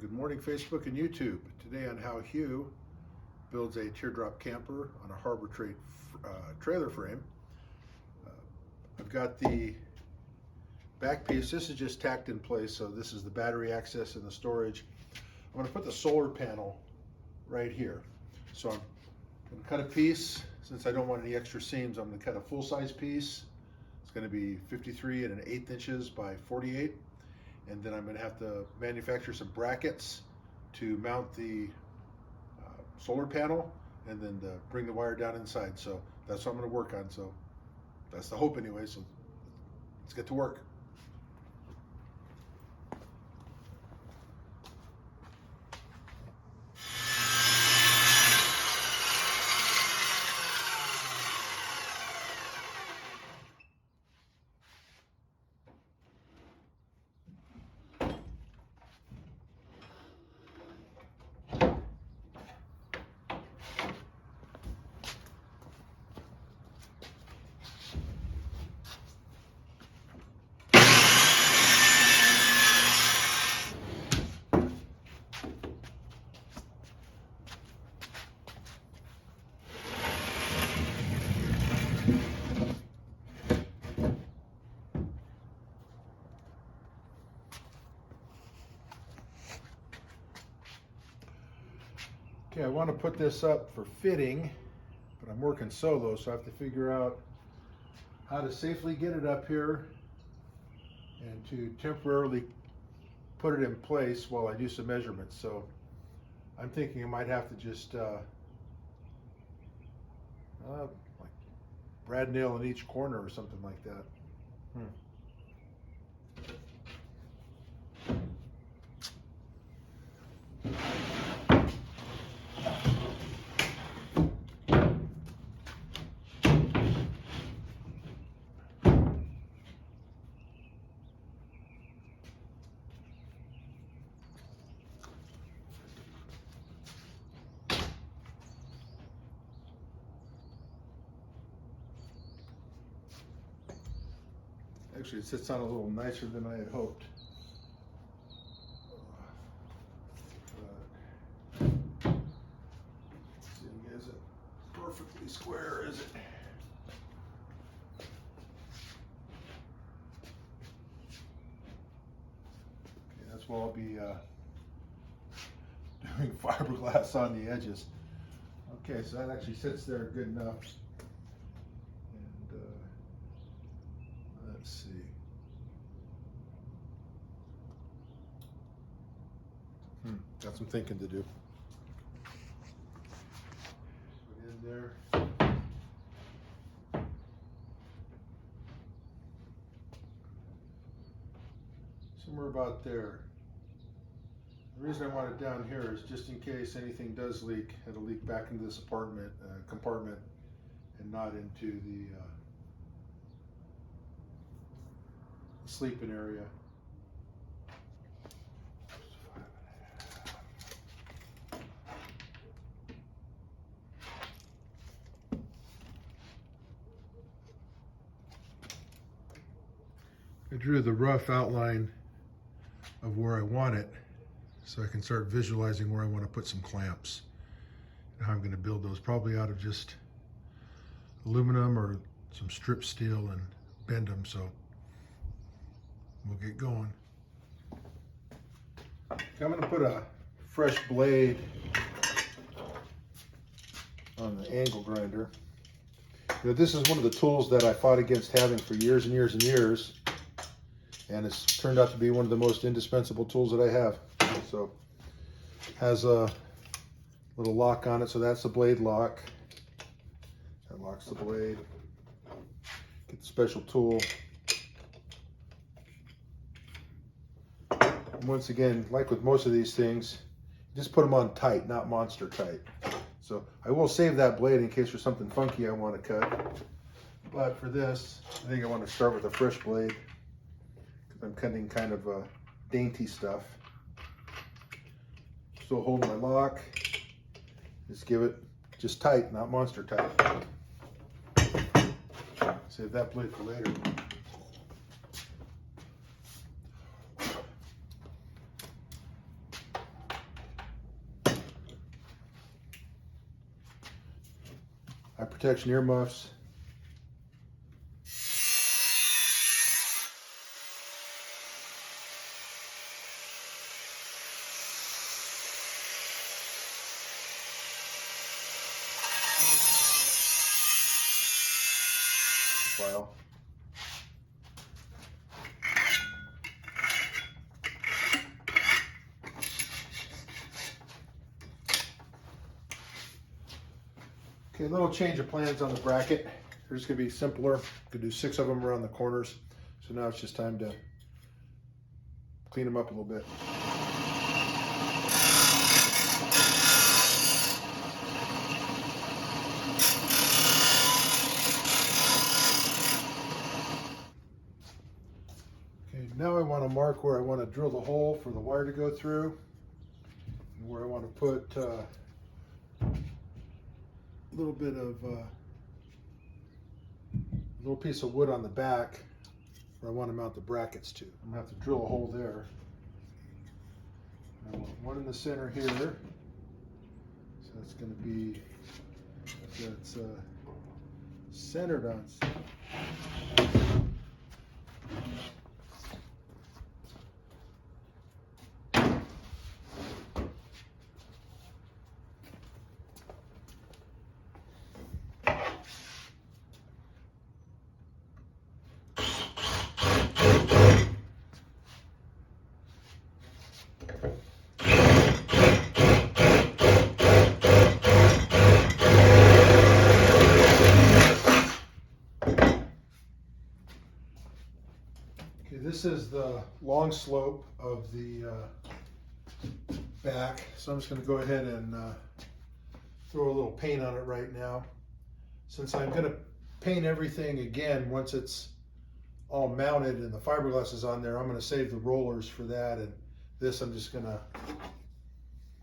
Good morning, Facebook and YouTube. Today on how Hugh builds a teardrop camper on a Harbor trailer frame. I've got the back piece. This is just tacked in place, so this is the battery access and the storage. I'm going to put the solar panel right here. So I'm going to cut a piece. Since I don't want any extra seams, I'm going to cut a full-size piece. It's going to be 53 1/8 inches by 48. And then I'm going to have to manufacture some brackets to mount the solar panel and then bring the wire down inside. So that's what I'm going to work on. So that's the hope anyway. So let's get to work. Okay, I want to put this up for fitting, but I'm working solo, so I have to figure out how to safely get it up here and to temporarily put it in place while I do some measurements. So I'm thinking I might have to just like brad nail in each corner or something like that. Actually, it sits on a little nicer than I had hoped. Seeing as it perfectly square, is it? Okay, that's why I'll be doing fiberglass on the edges. Okay, so that actually sits there good enough. Let's see. Got some thinking to do. Put in there. Somewhere about there. The reason I want it down here is just in case anything does leak, it'll leak back into this compartment and not into the sleeping area. I drew the rough outline of where I want it so I can start visualizing where I want to put some clamps and how I'm going to build those, probably out of just aluminum or some strip steel, and bend them. So we'll get going. Okay, I'm going to put a fresh blade on the angle grinder. You know, this is one of the tools that I fought against having for years and years and years, and it's turned out to be one of the most indispensable tools that I have. So it has a little lock on it, so that's the blade lock. That locks the blade. Get the special tool. And once again, like with most of these things, just put them on tight, not monster tight. So I will save that blade in case there's something funky I want to cut. But for this, I think I want to start with a fresh blade, because I'm cutting kind of dainty stuff. Still holding my lock. Just give it just tight, not monster tight. Save that blade for later. eye protection earmuffs. File. Okay, a little change of plans on the bracket. They're just going to be simpler. Could do 6 of them around the corners. So now it's just time to clean them up a little bit. Okay, now I want to mark where I want to drill the hole for the wire to go through, and where I want to put a little bit of a little piece of wood on the back where I want to mount the brackets to. I'm going to have to drill a hole there. I want one in the center here. So that's going to be, if that's centered on. This is the long slope of the back, so I'm just going to go ahead and throw a little paint on it right now. Since I'm going to paint everything again once it's all mounted and the fiberglass is on there, I'm going to save the rollers for that, and this I'm just going to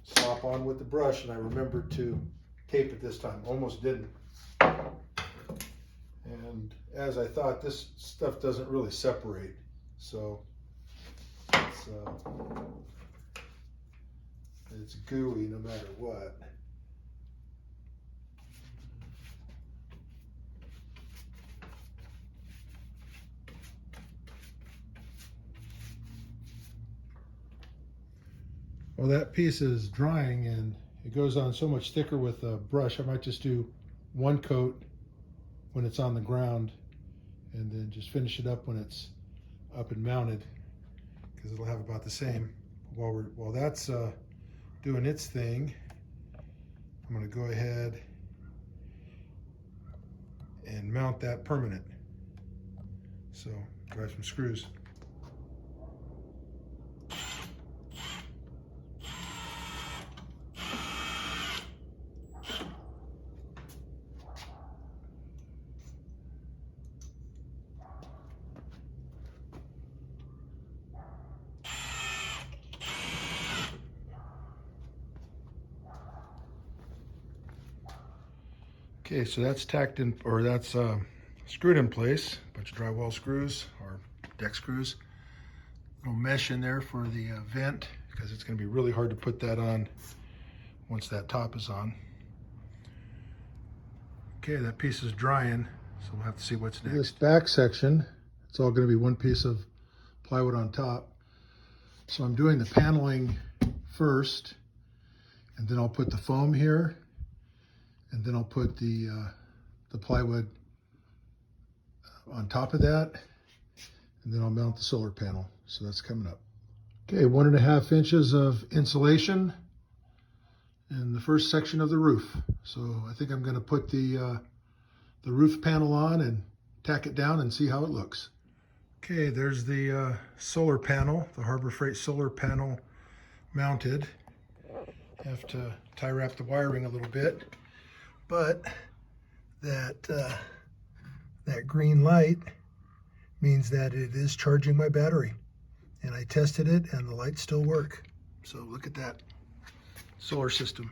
slop on with the brush, and I remembered to tape it this time. Almost didn't. And as I thought, this stuff doesn't really separate. So it's gooey no matter what. Well, that piece is drying and it goes on so much thicker with a brush. I might just do one coat when it's on the ground and then just finish it up when it's up and mounted, because it'll have about the same. While that's doing its thing, I'm going to go ahead and mount that permanent. So grab some screws. Okay, so that's tacked in, or that's screwed in place. A bunch of drywall screws or deck screws. Little mesh in there for the vent, because it's going to be really hard to put that on once that top is on. Okay, that piece is drying, so we'll have to see what's next. This back section, it's all going to be one piece of plywood on top. So I'm doing the paneling first, and then I'll put the foam here. And then I'll put the plywood on top of that, and then I'll mount the solar panel. So that's coming up. Okay, 1.5 inches of insulation in the first section of the roof. So I think I'm going to put the roof panel on and tack it down and see how it looks. Okay, there's the solar panel, the Harbor Freight solar panel mounted. Have to tie wrap the wiring a little bit. But that green light means that it is charging my battery. And I tested it and the lights still work. So look at that solar system.